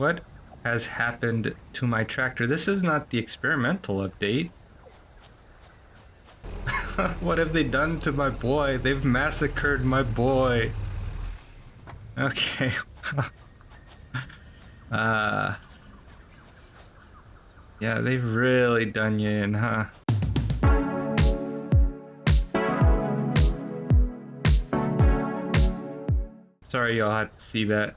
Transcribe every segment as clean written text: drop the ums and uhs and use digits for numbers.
What has happened to my tractor? This is not the experimental update. What have they done to my boy? They've massacred my boy. Okay. Yeah, they've really done you in, huh? Sorry y'all had to see that.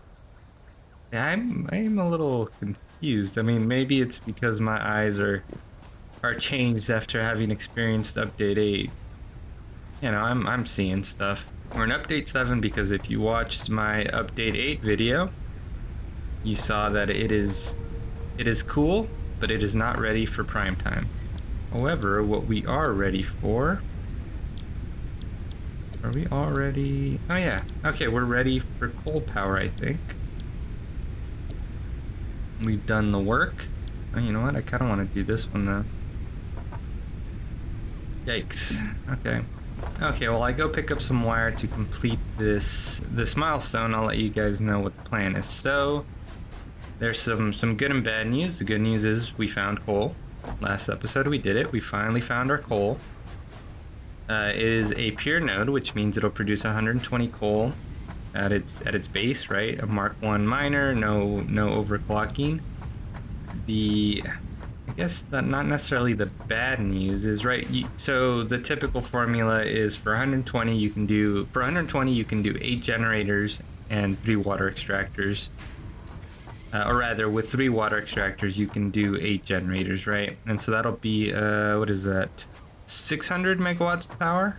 Yeah, I'm a little confused. I mean, maybe it's because my eyes are changed after having experienced update 8. You know, I'm seeing stuff. We're in update 7 because if you watched my update 8 video, you saw that it is cool, but it is not ready for prime time. However, what we are ready for... Are we all ready? Oh yeah. Okay, we're ready for coal power, I think. We've done the work. Oh, you know what? I kind of want to do this one though. Yikes. Okay. Okay, well I go pick up some wire to complete this milestone. I'll let you guys know what the plan is. So there's some good and bad news. The good news is we found coal. Last episode we did it. We finally found our coal. It is a pure node, which means it'll produce 120 coal at its base, right? A Mark 1 miner, no overclocking. I guess that not necessarily the bad news is, right? So the typical formula is for 120 you can do 8 generators and 3 water extractors. Or rather, with 3 water extractors you can do 8 generators, right? And so that'll be what is that? 600 megawatts of power,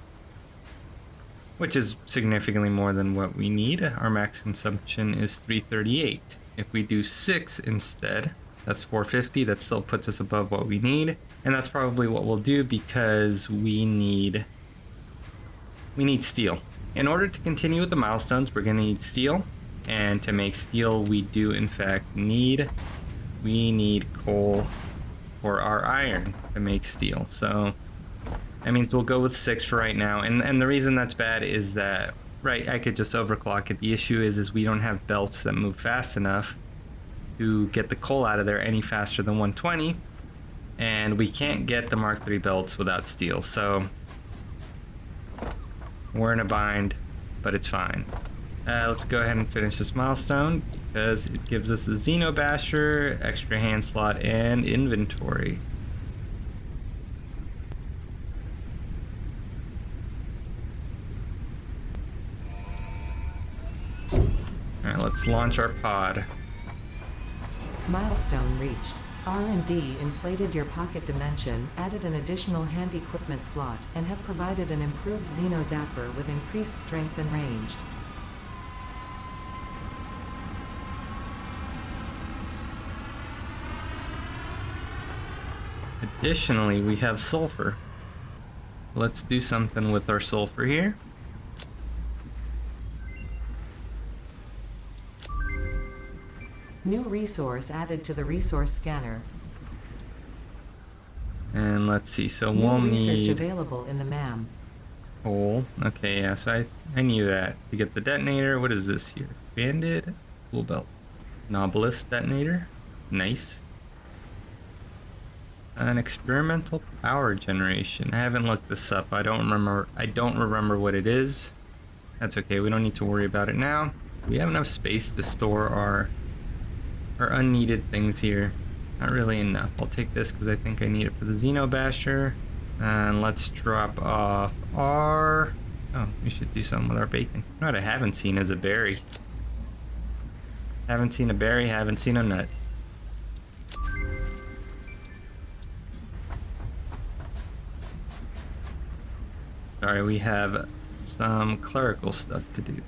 which is significantly more than what we need. Our max consumption is 338. If we do 6 instead, that's 450. That still puts us above what we need, and that's probably what we'll do because we need steel. In order to continue with the milestones, we're gonna need steel, and to make steel, we do in fact need coal for our iron to make steel. So that means we'll go with 6 for right now, and the reason that's bad is that, right, I could just overclock it. The issue is we don't have belts that move fast enough to get the coal out of there any faster than 120, and we can't get the Mark III belts without steel, so we're in a bind, but it's fine. Let's go ahead and finish this milestone because it gives us a Xeno Basher, extra hand slot, and inventory. Alright, let's launch our pod. Milestone reached. R&D inflated your pocket dimension, added an additional hand equipment slot, and have provided an improved Xeno Zapper with increased strength and range. Additionally, we have sulfur. Let's do something with our sulfur here. New resource added to the resource scanner. And let's see, so New we'll research need available in the MAM. coal. Okay, yeah, so I knew that. To get the detonator, what is this here? Banded, Blue Belt, Nobilis detonator, nice. An experimental power generation. I haven't looked this up. I don't remember what it is. That's okay. We don't need to worry about it now. We have enough space to store our unneeded things here. Not really enough. I'll take this because I think I need it for the Xeno Basher. And let's drop off our... Oh, we should do something with our bacon. You know what I haven't seen is a berry. Haven't seen a berry, haven't seen a nut. Sorry, we have some clerical stuff to do.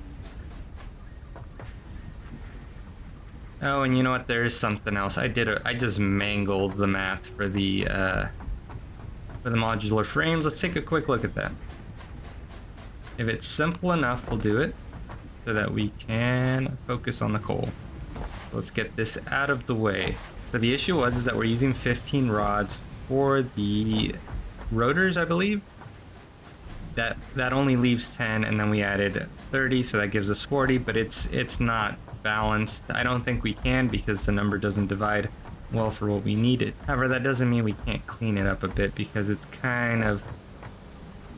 Oh, and you know what? There is something else. I just mangled the math for the modular frames. Let's take a quick look at that. If it's simple enough, we'll do it so that we can focus on the coal. Let's get this out of the way. So the issue is that we're using 15 rods for the rotors, I believe. That only leaves 10, and then we added 30, so that gives us 40, but it's not balanced. I don't think we can because the number doesn't divide well for what we need it. However, that doesn't mean we can't clean it up a bit because it's kind of...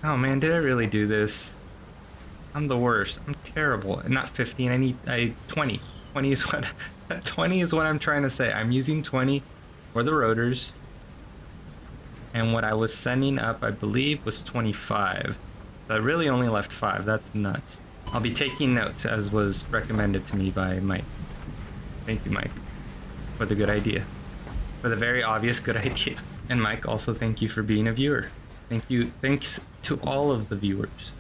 Oh man, did I really do this? I'm the worst. I'm terrible. Not 15, I need 20. 20 is what 20 is what I'm trying to say. I'm using 20 for the rotors. And what I was sending up, I believe, was 25. So I really only left 5. That's nuts. I'll be taking notes as was recommended to me by Mike. Thank you, Mike, for the good idea. For the very obvious good idea. And Mike, also thank you for being a viewer. Thank you. Thanks to all of the viewers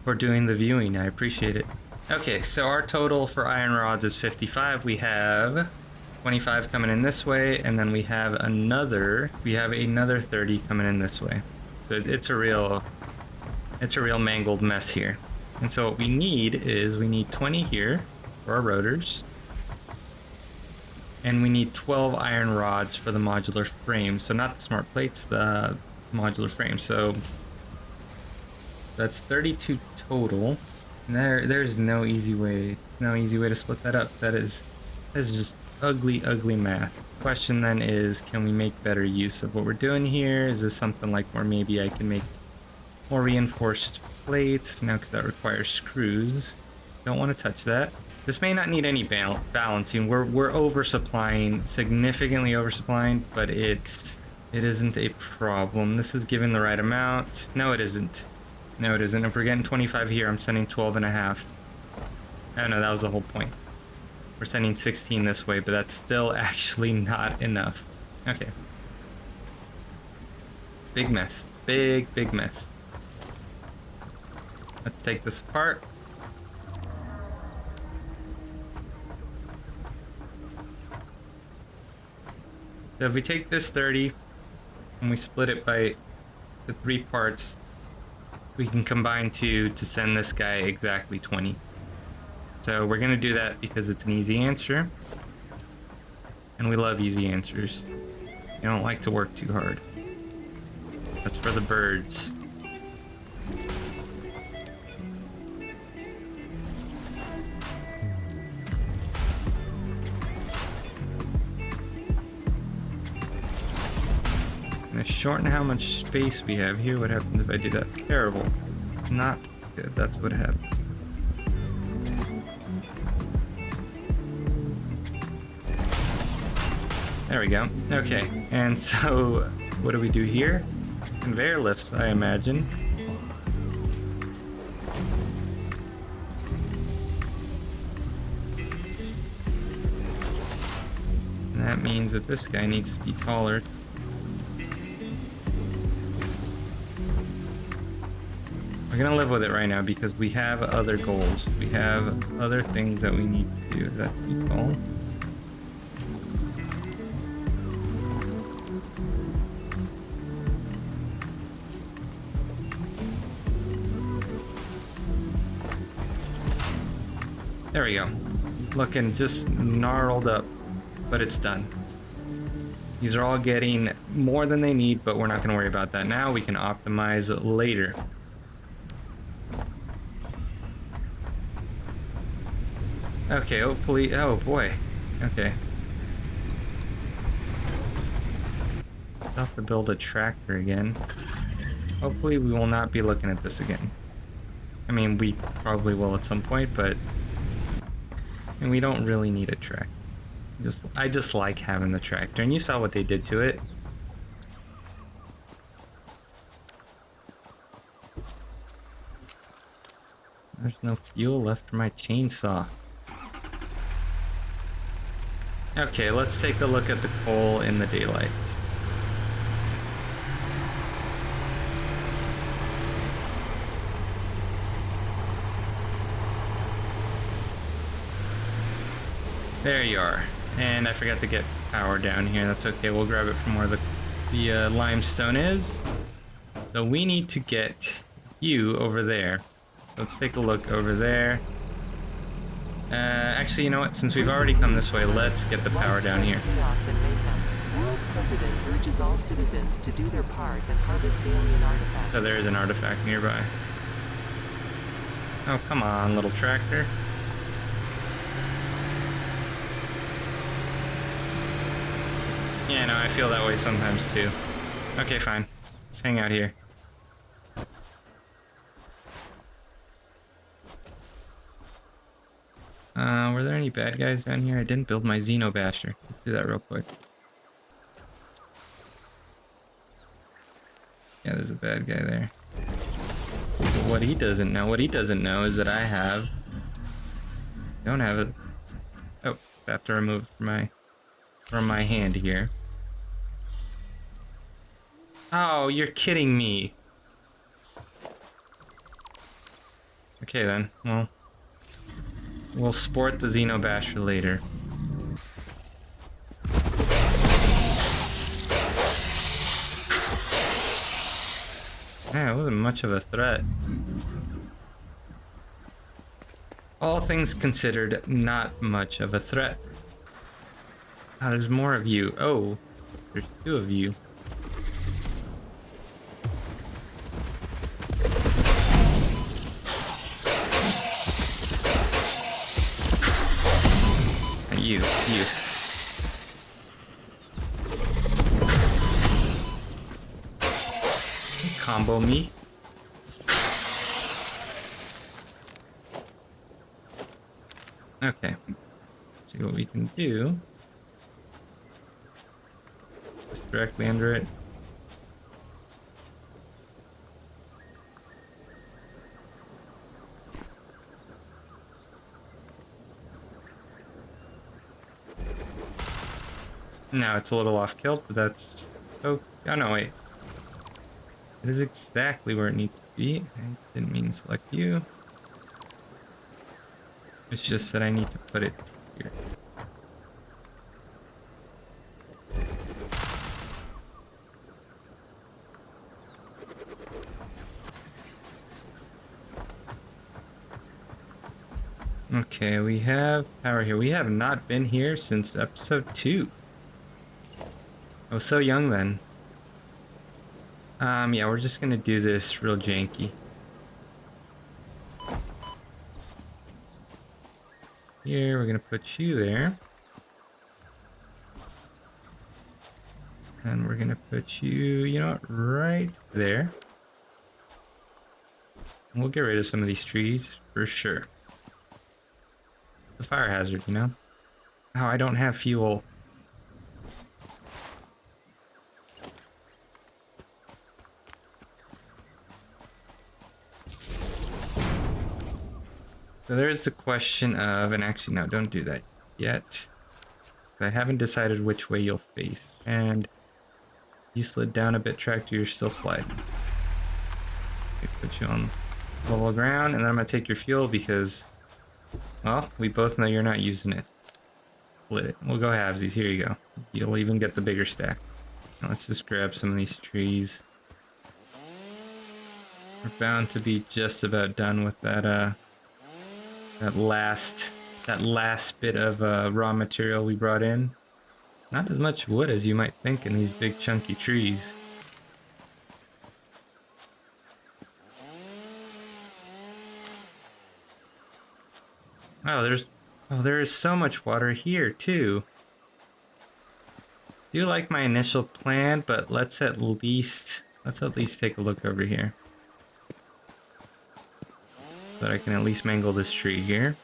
for doing the viewing. I appreciate it. Okay, so our total for iron rods is 55. We have 25 coming in this way, and then we have another 30 coming in this way. So it's a real mangled mess here. And so what we need is 20 here for our rotors. And we need 12 iron rods for the modular frame. So not the smart plates, the modular frame. So that's 32 total. And there's no easy way to split that up. That is just ugly math. Question then is, can we make better use of what we're doing here? Is this something like where maybe I can make more reinforced plates? No, because that requires screws. Don't want to touch that. This may not need any balancing. We're oversupplying, significantly oversupplying, but it isn't a problem. This is given the right amount. No, it isn't. No, it isn't. If we're getting 25 here, I'm sending 12 and a half. Oh no, that was the whole point. We're sending 16 this way, but that's still actually not enough. Okay. Big mess. Big mess. Let's take this apart. So if we take this 30 and we split it by the 3 parts, we can combine 2 to send this guy exactly 20. So we're gonna do that because it's an easy answer. And we love easy answers. You don't like to work too hard. That's for the birds. I'm gonna shorten how much space we have here. What happens if I do that? Terrible. Not good. That's what happened. There we go. Okay, and so what do we do here? Conveyor lifts, I imagine. And that means that this guy needs to be taller. We're gonna live with it right now because we have other goals. We have other things that we need to do. Is that too tall? There we go. Looking just gnarled up, but it's done. These are all getting more than they need, but we're not going to worry about that now. We can optimize later. Okay, hopefully... Oh, boy. Okay. I'll have to build a tractor again. Hopefully we will not be looking at this again. I mean, we probably will at some point, but... And we don't really need a tractor. I just like having the tractor, and you saw what they did to it. There's no fuel left for my chainsaw. Okay, let's take a look at the coal in the daylight. There you are. And I forgot to get power down here. That's okay. We'll grab it from where the limestone is. So we need to get you over there. Let's take a look over there. Actually, you know what? Since we've already come this way, let's get the power down here. World President urges all citizens to do their part and harvest alien artifacts. So there is an artifact nearby. Oh, come on, little tractor. Yeah, no, I feel that way sometimes too. Okay, fine. Let's hang out here. Were there any bad guys down here? I didn't build my Xeno Basher. Let's do that real quick. Yeah, there's a bad guy there. But what he doesn't know is that I don't have it. Oh, I have to remove it from my hand here. Oh, you're kidding me. Okay then, well, we'll sport the Xeno Basher later. Yeah, it wasn't much of a threat. All things considered, not much of a threat. Ah, there's more of you. Oh, there's two of you. You. Combo me. Okay. Let's see what we can do. Just directly under it. Now it's a little off kilt, but that's... Oh no, wait. It is exactly where it needs to be. I didn't mean to select you. It's just that I need to put it here. Okay, we have power here. We have not been here since episode 2. Oh, so young then. Yeah, we're just gonna do this real janky. Here, we're gonna put you there. And we're gonna put you, you know what, right there. And we'll get rid of some of these trees, for sure. It's a fire hazard, you know? Oh, I don't have fuel. So there's the question of, and actually no, don't do that yet. I haven't decided which way you'll face. And you slid down a bit, tractor, you're still sliding. Okay, put you on level ground, and then I'm gonna take your fuel because, well, we both know you're not using it. Split it. We'll go halvesies. Here you go. You'll even get the bigger stack. Now let's just grab some of these trees. We're bound to be just about done with that, that last bit of raw material we brought in. Not as much wood as you might think in these big chunky trees. Oh, there is so much water here too. I do like my initial plan, but let's at least take a look over here. So that I can at least mangle this tree here.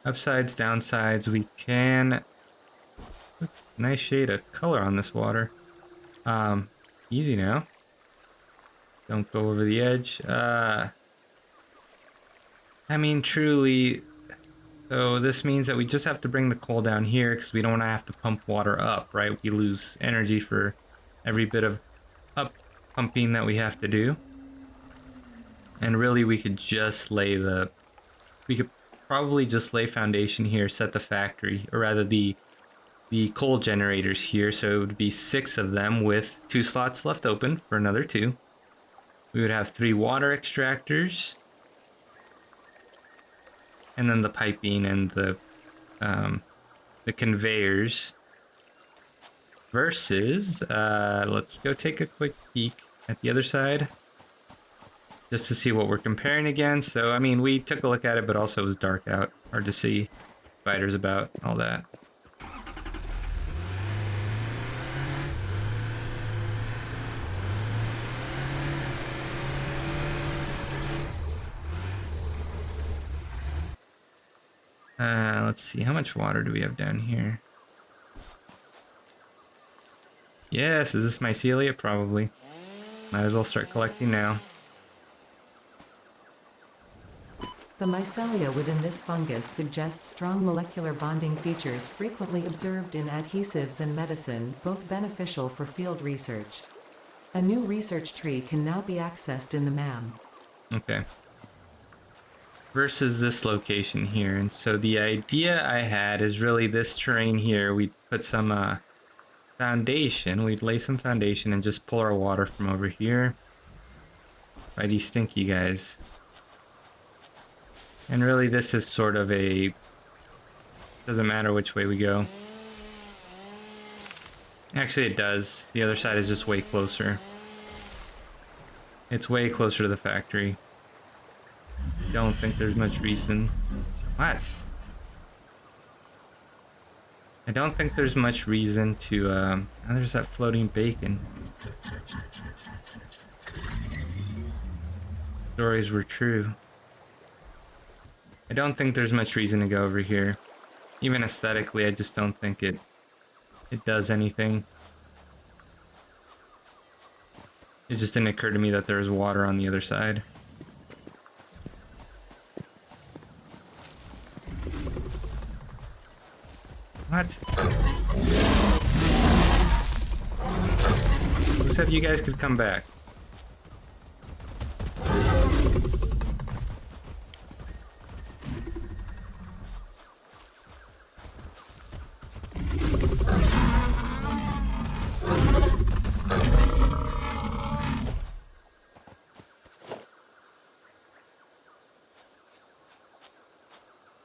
Upsides, downsides, we can... Nice shade of color on this water. Easy now. Don't go over the edge. I mean, truly... So this means that we just have to bring the coal down here because we don't want to have to pump water up, right? We lose energy for every bit of up pumping that we have to do. And really, we could just lay the... We could probably just lay foundation here, set the factory, or rather the coal generators here. So it would be 6 of them with 2 slots left open for another 2. We would have 3 water extractors. And then the piping and the conveyors. Versus, let's go take a quick peek at the other side. Just to see what we're comparing against. So, I mean, we took a look at it, but also it was dark out. Hard to see spiders about, all that. Let's see, how much water do we have down here? Yes, is this mycelia? Probably. Might as well start collecting now. The mycelia within this fungus suggests strong molecular bonding features frequently observed in adhesives and medicine, both beneficial for field research. A new research tree can now be accessed in the MAM. Okay. Versus this location here. And so the idea I had is really this terrain here. We'd put some foundation. We'd lay some foundation and just pull our water from over here by these stinky guys. And really this is sort of a... doesn't matter which way we go. Actually it does. The other side is just way closer. It's way closer to the factory. Don't think there's much reason. What? I don't think there's much reason to, oh, there's that floating bacon. Stories were true. I don't think there's much reason to go over here. Even aesthetically, I just don't think it does anything. It just didn't occur to me that there's water on the other side. What? Who said you guys could come back?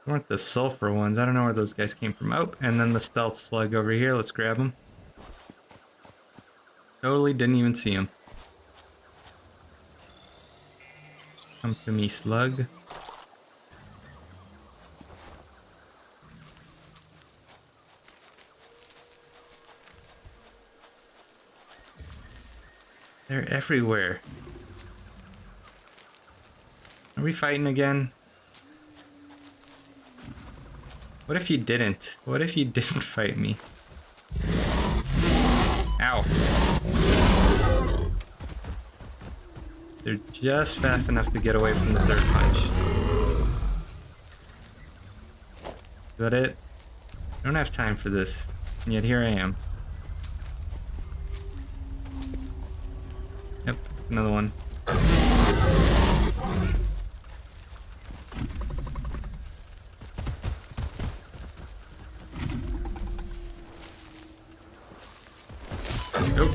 Weren't the sulfur ones? I don't know where those guys came from. Oh, and then the stealth slug over here. Let's grab them. Totally didn't even see him. Come to me, slug. They're everywhere. Are we fighting again? What if you didn't? What if you didn't fight me? Ow. They're just fast enough to get away from the third punch. Is that it? I don't have time for this. And yet here I am. Yep, another one. Nope.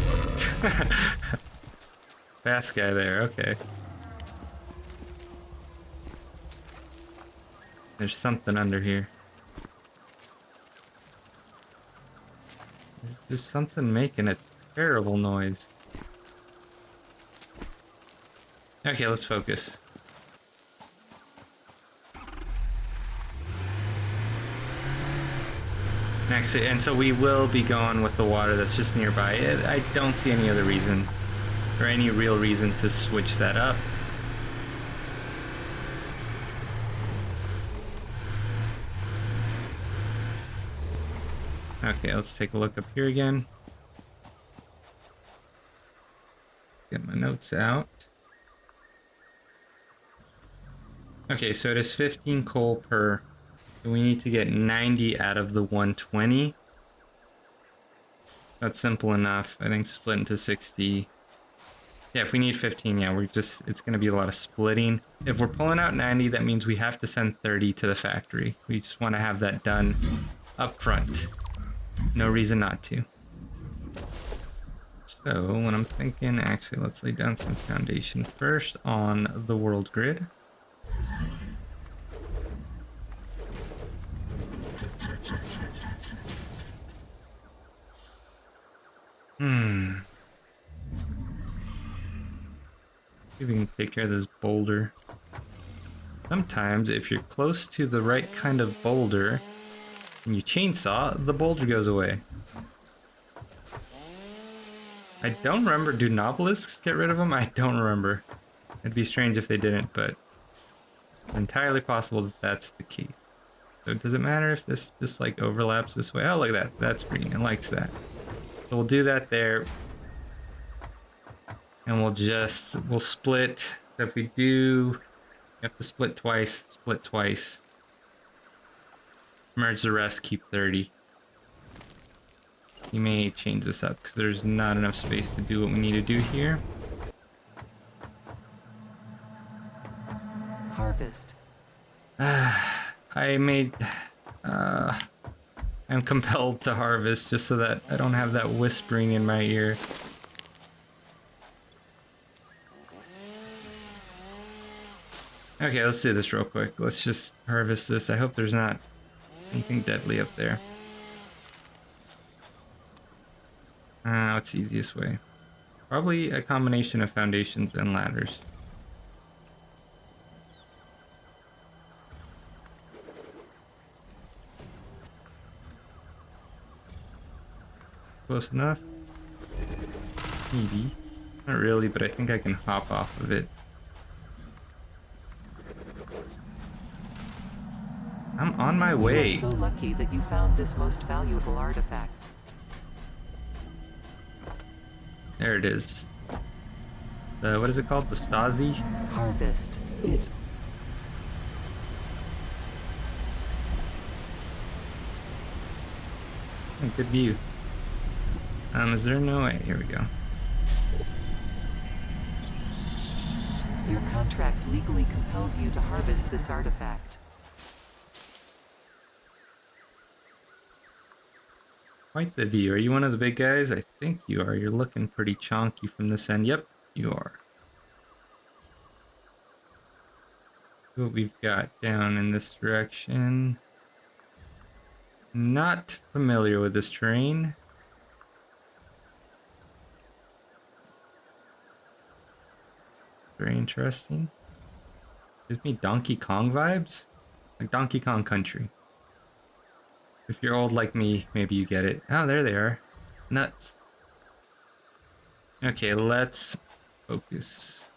Fast guy there, okay. There's something under here. There's just something making a terrible noise. Okay, let's focus. Actually, and so we will be going with the water that's just nearby. I don't see any other reason, or any real reason to switch that up. Okay, let's take a look up here again. Get my notes out. Okay, so it is 15 coal per. So we need to get 90 out of the 120. That's simple enough. I think split into 60. Yeah, if we need 15, yeah, it's going to be a lot of splitting. If we're pulling out 90, that means we have to send 30 to the factory. We just want to have that done up front. No reason not to. So what I'm thinking, actually, let's lay down some foundation first on the world grid. See if we can take care of this boulder. Sometimes, if you're close to the right kind of boulder and you chainsaw, the boulder goes away. I don't remember. Do nobelisks get rid of them? I don't remember. It'd be strange if they didn't, but it's entirely possible that that's the case. So does it matter if this just like overlaps this way? Oh, look at that. That's green. It likes that. So we'll do that there. And we'll split. So if we do, you have to split twice, split twice. Merge the rest, keep 30. You may change this up because there's not enough space to do what we need to do here. Harvest. I'm compelled to harvest just so that I don't have that whispering in my ear. Okay, let's do this real quick. Let's just harvest this. I hope there's not anything deadly up there. What's the easiest way? Probably a combination of foundations and ladders. Close enough? Maybe. Not really, but I think I can hop off of it. I'm on my way. You are so lucky that you found this most valuable artifact. There it is. What is it called? The Stasi? Harvest it. Oh, good view. Is there no way? Here we go. Your contract legally compels you to harvest this artifact. Quite the view. Are you one of the big guys? I think you are. You're looking pretty chonky from this end. Yep, you are. See what we've got down in this direction. Not familiar with this terrain. Very interesting. Gives me Donkey Kong vibes. Like Donkey Kong Country. If you're old like me, maybe you get it. Oh, there they are. Nuts. Okay, let's focus.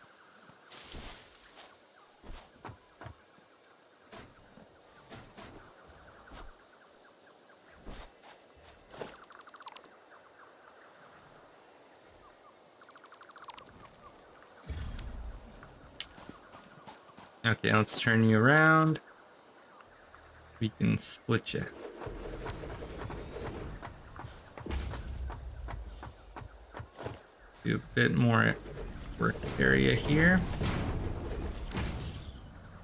Okay, let's turn you around. We can split you. Do a bit more work area here.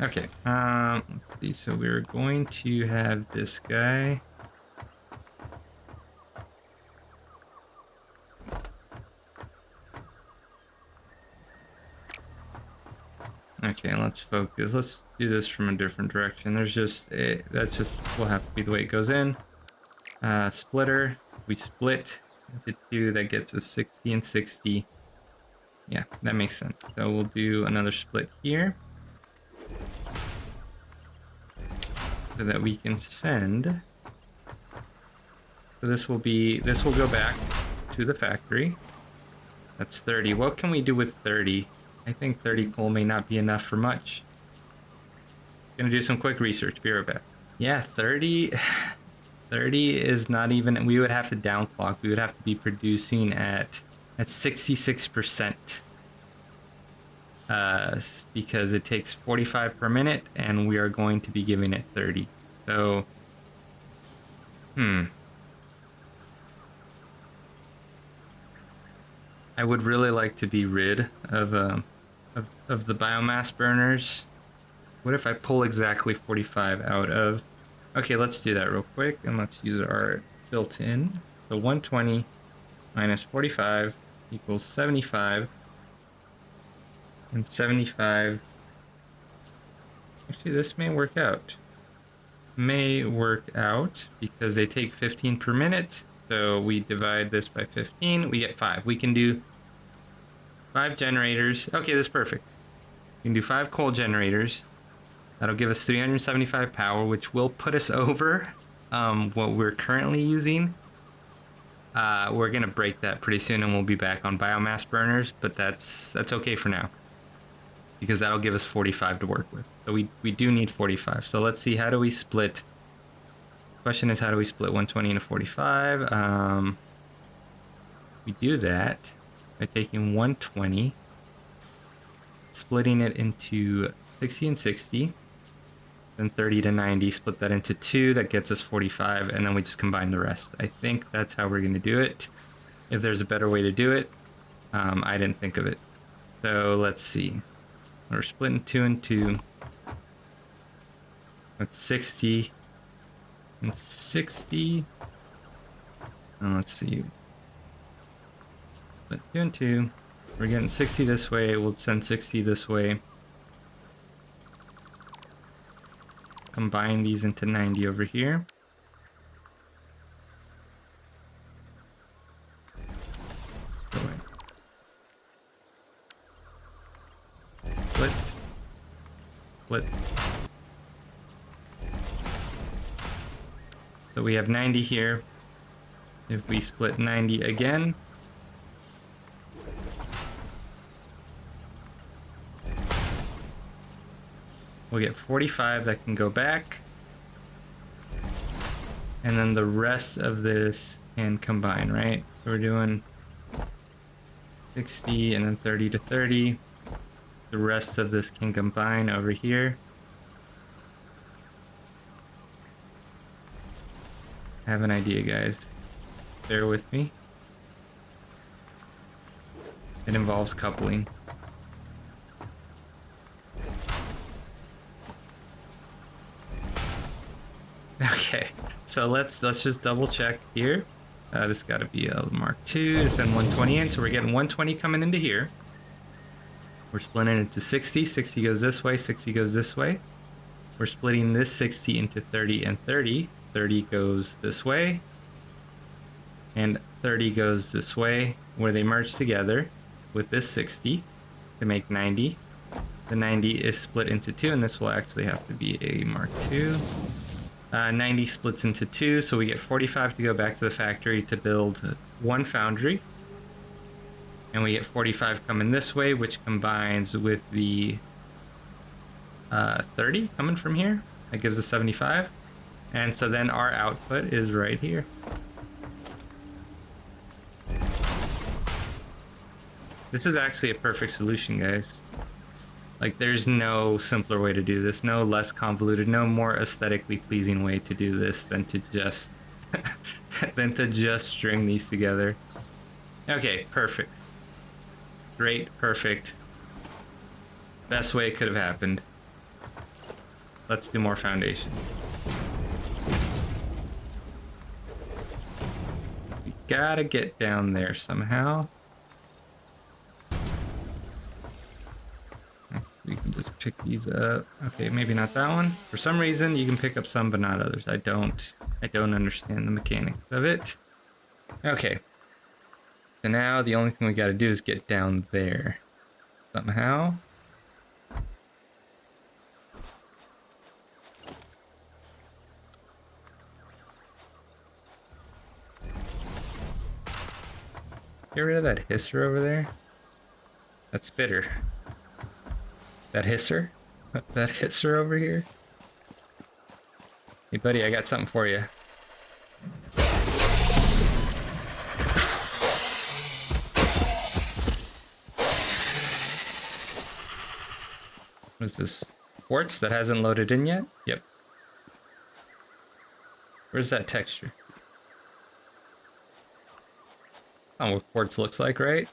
Okay, let's see. So we're going to have this guy. Okay, let's focus. Let's do this from a different direction. There's just that's just will have to be the way it goes in. Splitter. We split into two. That gets us 60 and 60. Yeah, that makes sense. So we'll do another split here, so that we can send. So this will go back to the factory. That's 30. What can we do with 30? I think 30 coal may not be enough for much. Gonna do some quick research. Be right back. Yeah, 30 is not even, we would have to downclock. We would have to be producing at 66%. Because it takes 45 per minute and we are going to be giving it 30. So, I would really like to be rid of the biomass burners. What if I pull exactly 45 out of? Okay, let's do that real quick and let's use our built-in. So 120 minus 45 equals 75. And 75. Actually, this may work out. May work out because they take 15 per minute. So we divide this by 15, we get 5. We can do 5 generators. Okay, that's perfect. We can do 5 coal generators. That'll give us 375 power, which will put us over what we're currently using. We're gonna break that pretty soon and we'll be back on biomass burners, but that's okay for now, because that'll give us 45 to work with. So we do need 45. So let's see, how do we split Question is, how do we split 120 into 45? We do that by taking 120, splitting it into 60 and 60, then 30 to 90, split that into 2, that gets us 45, and then we just combine the rest. I think that's how we're going to do it. If there's a better way to do it, I didn't think of it. So let's see. We're splitting 2 and 2. That's 60 and 60. And let's see. Split 2 and 2. We're getting 60 this way. We'll send 60 this way. Combine these into 90 over here. Split. Split. So we have 90 here. If we split 90 again, we'll get 45 that can go back. And then the rest of this can combine, right? So we're doing 60 and then 30 to 30. The rest of this can combine over here. I have an idea, guys. Bear with me. It involves coupling. Okay, so let's just double check here. This got to be a Mark II to send 120 in. So we're getting 120 coming into here. We're splitting it into 60. 60 goes this way. 60 goes this way. We're splitting this 60 into 30 and 30. 30 goes this way. And 30 goes this way, where they merge together with this 60 to make 90. The 90 is split into 2, and this will actually have to be a Mark II. 90 splits into 2, so we get 45 to go back to the factory to build one foundry. And we get 45 coming this way, which combines with the 30 coming from here. That gives us 75. And so then our output is right here. This is actually a perfect solution, guys. Like, there's no simpler way to do this, no less convoluted, no more aesthetically pleasing way to do this than to just string these together. Okay, perfect. Great, perfect. Best way it could have happened. Let's do more foundation. We gotta get down there somehow. We can just pick these up. Okay, maybe not that one. For some reason, you can pick up some, but not others. I don't understand the mechanics of it. Okay. So now the only thing we got to do is get down there somehow. Get rid of that hisser over there. That spitter. That hisser? That hisser over here? Hey buddy, I got something for you. What is this? Quartz that hasn't loaded in yet? Yep. Where's that texture? That's not what quartz looks like, right?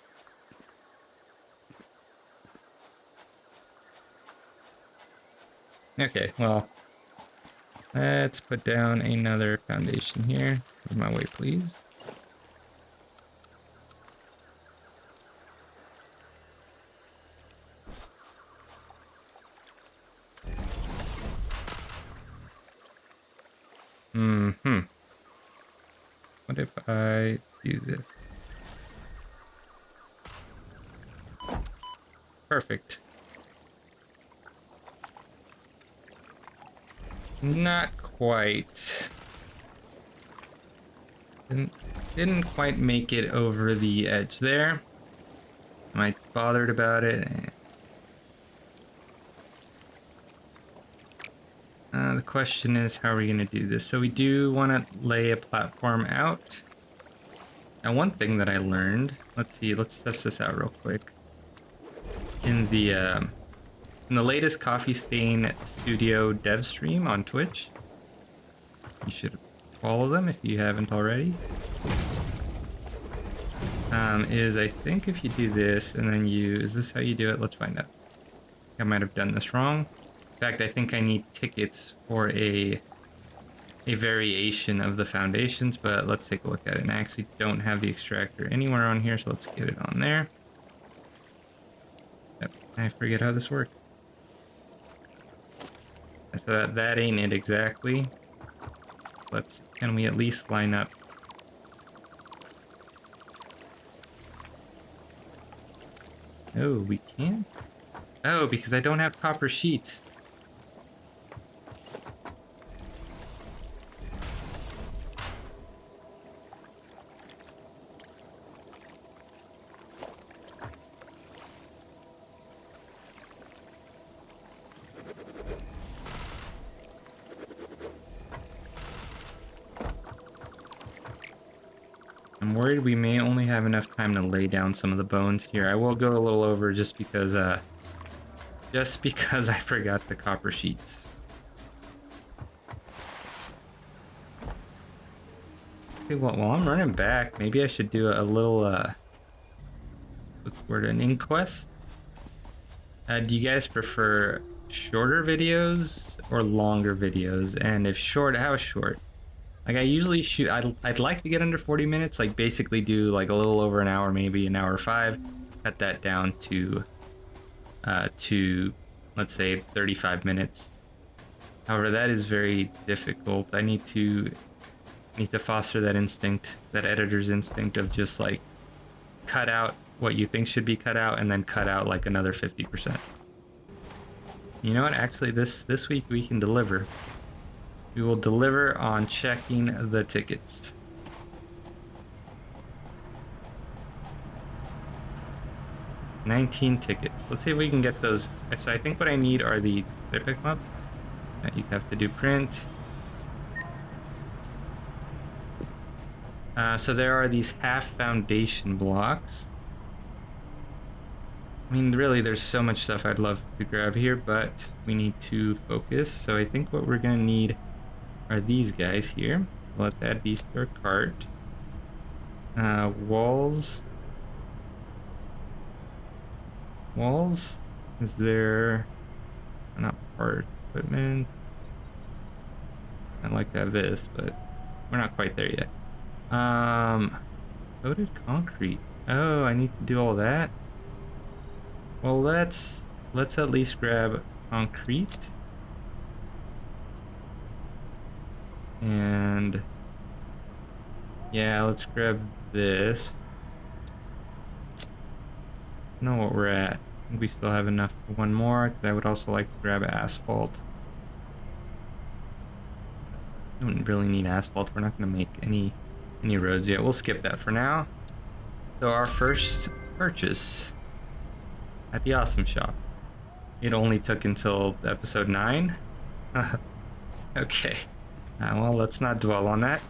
Okay, well, let's put down another foundation here. Move my way, please. What if I do this? Perfect. Not quite. Didn't quite make it over the edge there. Am I bothered about it? The question is, how are we going to do this? So we do want to lay a platform out. Now, one thing that I learned, let's see, let's test this out real quick. In the latest Coffee Stain Studio dev stream on Twitch, you should follow them if you haven't already. Is I think if you do this and then is this how you do it? Let's find out. I might have done this wrong. In fact, I think I need tickets for a variation of the foundations, but let's take a look at it. And I actually don't have the extractor anywhere on here, so let's get it on there. Yep, I forget how this works. So that ain't it exactly. Can we at least line up? Oh, we can't? Oh, because I don't have copper sheets. I'm worried we may only have enough time to lay down some of the bones here. I will go a little over just because I forgot the copper sheets. Okay, well, while I'm running back, maybe I should do a little, what's the word, an inquest? Do you guys prefer shorter videos or longer videos? And if short, how short? Like I usually shoot, I'd like to get under 40 minutes, like basically do like a little over an hour, maybe an hour 5, cut that down to let's say 35 minutes. However, that is very difficult. I need to foster that instinct, that editor's instinct of just like cut out what you think should be cut out and then cut out like another 50%. You know what? Actually, this week we can deliver. We will deliver on checking the tickets. $19 tickets. Let's see if we can get those. So I think what I need are did I pick them up? You have to do print. So there are these half foundation blocks. I mean, really, there's so much stuff I'd love to grab here, but we need to focus. So I think what we're gonna need are these guys here. Let's add these to our cart. Walls. Is there not part equipment? I'd like to have this, but we're not quite there yet. Coated concrete. Oh, I need to do all that. Well, let's at least grab concrete. And yeah, let's grab this. I don't know what we're at. I think we still have enough for one more, because I would also like to grab asphalt. We don't really need asphalt. We're not going to make any roads yet. We'll skip that for now. So our first purchase at the Awesome Shop. It only took until episode 9. Okay. Well, let's not dwell on that.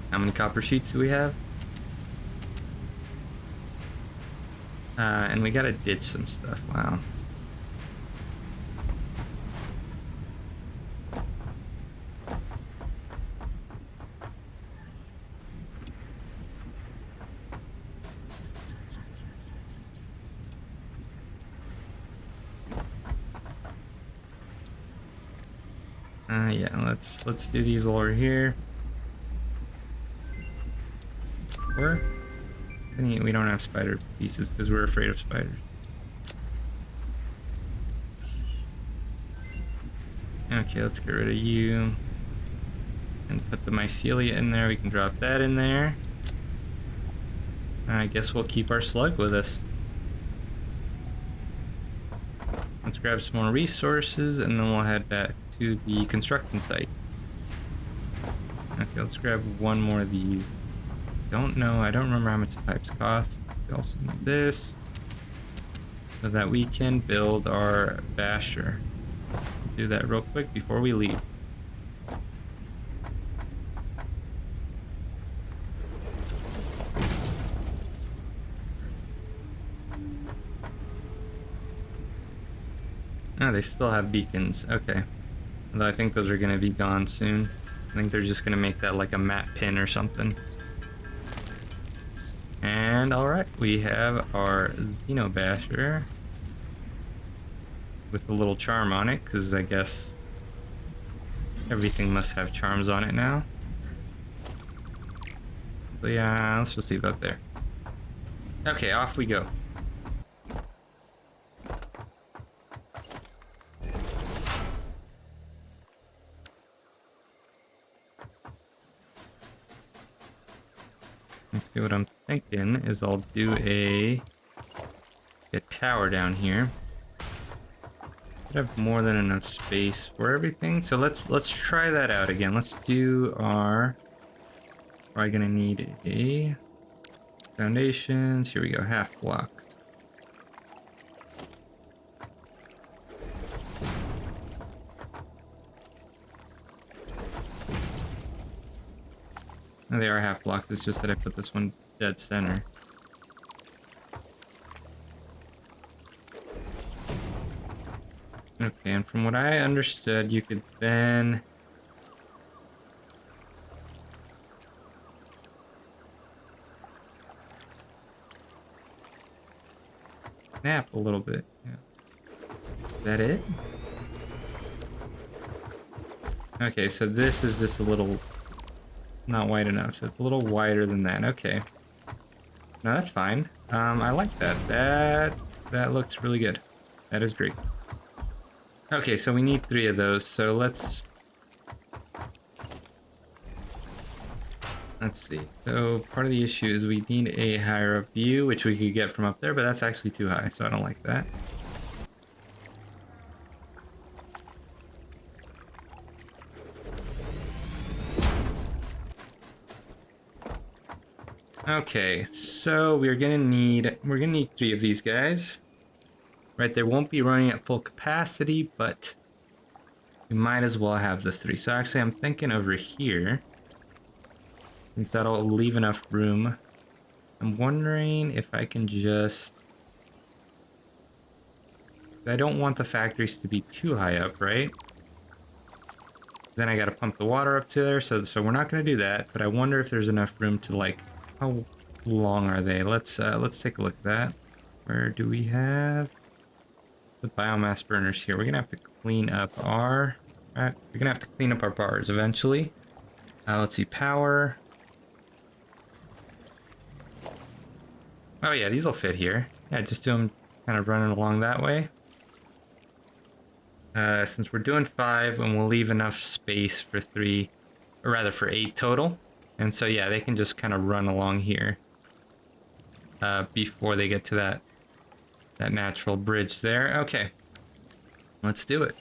How many copper sheets do we have? And we gotta ditch some stuff. Wow. Yeah, let's do these over here. Or we don't have spider pieces because we're afraid of spiders. Okay, let's get rid of you and put the mycelia in there. We can drop that in there. I guess we'll keep our slug with us. Let's grab some more resources and then we'll head back to the construction site. Okay, let's grab one more of these. I don't remember how much the pipes cost. We also need this so that we can build our basher. Do that real quick before we leave. Oh, they still have beacons. Okay. Although I think those are going to be gone soon. I think they're just going to make that like a map pin or something. And alright, we have our Xenobasher with a little charm on it, because I guess everything must have charms on it now. So yeah, let's just leave it up there. Okay, off we go. Okay, what I'm thinking is I'll do a tower down here. Should have more than enough space for everything. So let's try that out again. Let's do our. Probably gonna need a foundations. Here we go, half blocks. Oh, they are half blocks. It's just that I put this one dead center. Okay, and from what I understood, you could then snap a little bit. Yeah. Is that it? Okay, so this is just a little not wide enough, so it's a little wider than that. Okay. No, that's fine. I like that. That looks really good. That is great. Okay, so we need 3 of those, so let's see. So part of the issue is we need a higher up view, which we could get from up there, but that's actually too high, so I don't like that. Okay, so we're gonna need 3 of these guys. Right, they won't be running at full capacity, but we might as well have the 3. So actually I'm thinking over here, since that'll leave enough room, I'm wondering if I can just... I don't want the factories to be too high up, right? Then I gotta pump the water up to there, so we're not gonna do that, but I wonder if there's enough room to, like, how long are they? Let's take a look at that. Where do we have the biomass burners here? We're gonna have to clean up our... we're gonna have to clean up our bars eventually. Let's see, power. Oh yeah, these will fit here. Yeah, just do them kind of running along that way. Since we're doing 5, and we'll leave enough space for 3, or rather for 8 total. And so yeah, they can just kind of run along here before they get to that natural bridge there. Okay, let's do it.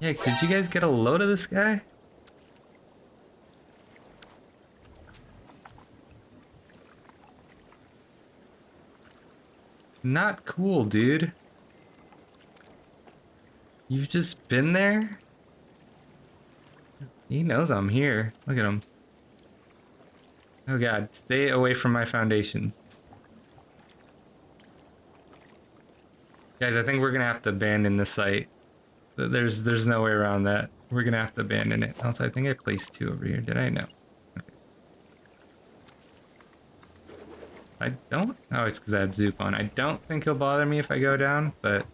Yikes, did you guys get a load of this guy? Not cool, dude. You've just been there? He knows I'm here. Look at him. Oh god, stay away from my foundations. Guys, I think we're gonna have to abandon this site. There's no way around that. We're gonna have to abandon it. Also, I think I placed 2 over here. Did I? No. Okay. I don't... Oh, it's because I have Zoop on. I don't think he'll bother me if I go down, but...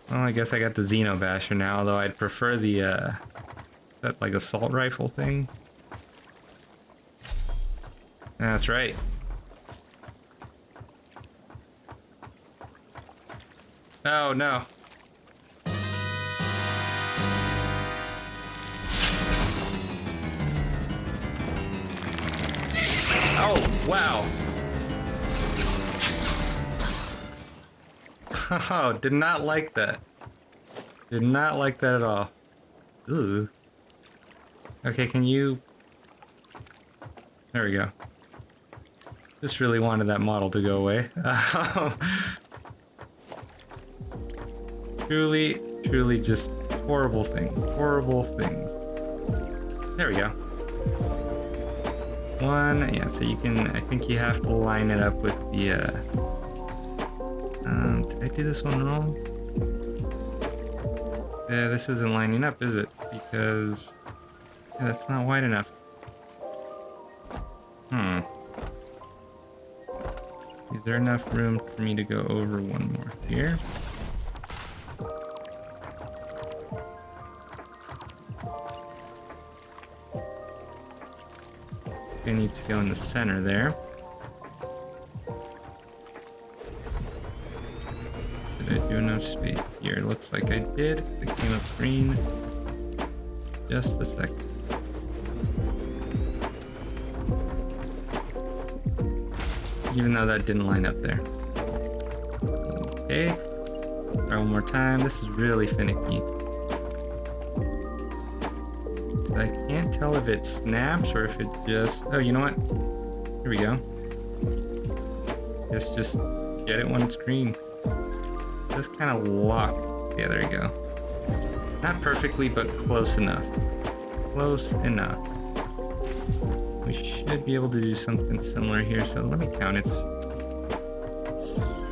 Well, I guess I got the Xeno Basher now, although I'd prefer the, that, like, assault rifle thing. That's right. Oh, no. Oh, wow. Oh, did not like that. Did not like that at all. Ooh. Okay, can you... There we go. Just really wanted that model to go away. Truly just horrible things. Horrible things. There we go. One, yeah, so you can, I think you have to line it up with the, did I do this one wrong? Yeah, this isn't lining up, is it? Because that's not wide enough. Is there enough room for me to go over one more here? It needs to go in the center there. Did I do enough space here? Looks like I did. It came up green. Just a second. Even though that didn't line up there. Okay. Try one more time. This is really finicky. I can't tell if it snaps or if it just... Oh, you know what? Here we go. Guess just get it when it's green. Just kind of lock. Yeah, there you go. Not perfectly, but close enough. Close enough. We should be able to do something similar here. So let me count.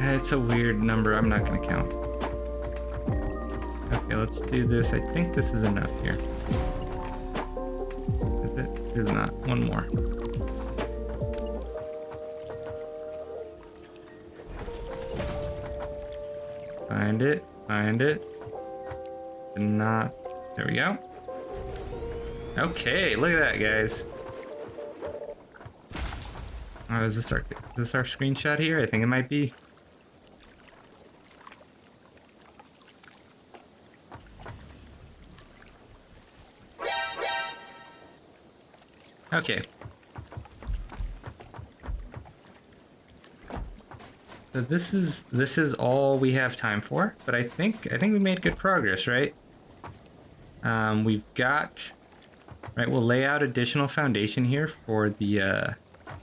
It's a weird number. I'm not going to count. Okay, let's do this. I think this is enough here. Is not. One more. Find it. Find it. Did not. There we go. Okay, look at that, guys. Oh, is this our screenshot here? I think it might be. Okay. So this is all we have time for, but I think we made good progress, right? We've got right. We'll lay out additional foundation here for the.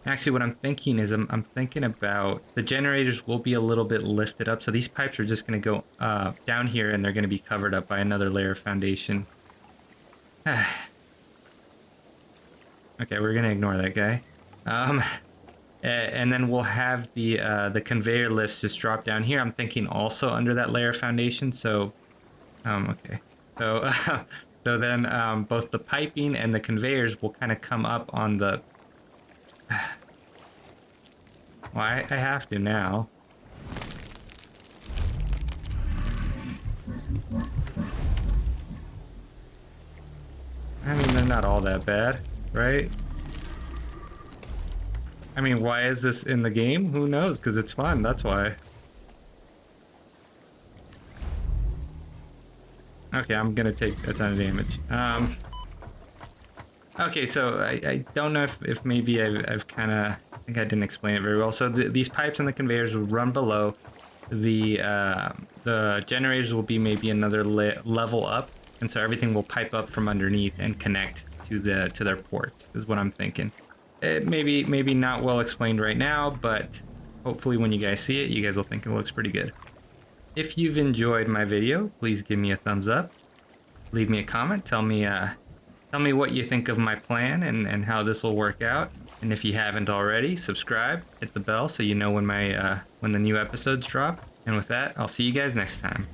Actually, what I'm thinking is I'm thinking about the generators will be a little bit lifted up, so these pipes are just going to go down here, and they're going to be covered up by another layer of foundation. Okay, we're gonna ignore that guy. And then we'll have the conveyor lifts just drop down here. I'm thinking also under that layer of foundation. So, okay. So, so then both the piping and the conveyors will kind of come up on the. Well, I have to now. I mean, they're not all that bad. Right? I mean, why is this in the game? Who knows? Because it's fun, that's why. Okay, I'm gonna take a ton of damage. Okay, so I don't know if maybe I've kind of... I think I didn't explain it very well. So these pipes and the conveyors will run below. The generators will be maybe another level up. And so everything will pipe up from underneath and connect to their ports is what I'm thinking. It maybe not well explained right now, but hopefully when you guys see it, you guys will think it looks pretty good. If you've enjoyed my video, please give me a thumbs up. Leave me a comment. Tell me what you think of my plan and how this will work out. And if you haven't already, subscribe, hit the bell so you know when the new episodes drop. And with that, I'll see you guys next time.